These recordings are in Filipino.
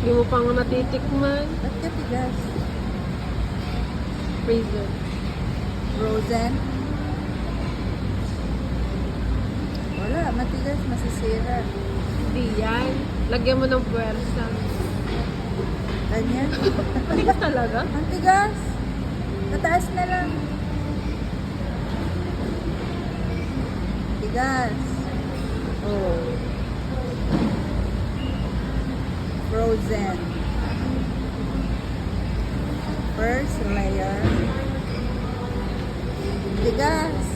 Hindi mo pa nga natitikman. Ba't ka tigas? Freezer. Frozen? Wala, matigas, masisira. Hindi yan. Lagyan mo ng puwersa. Ganyan. Matigas talaga? Ang tigas. Tataas na lang. Tigas. Oh. Frozen. First layer. Tigas.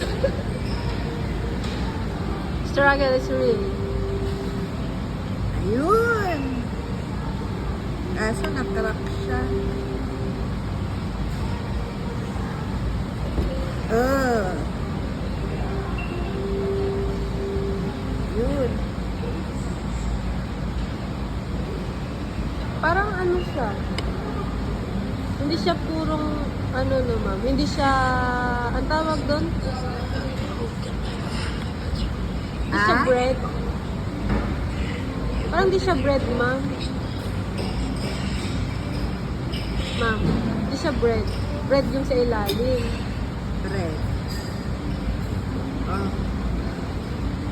Struggle is real. Ayun. Kaso nakrack siya. Yun. Parang ano siya. Hindi siya purong ano no ma'am. Hindi siya, ang tawag doon? Hindi siya bread. Parang hindi siya bread ma'am. Ma'am, hindi siya bread. Bread yung sa ilalim. Bread. Oh.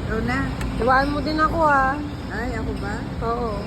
Ikaw na. Iwaan mo din ako ah. Ay, ako ba? Oo.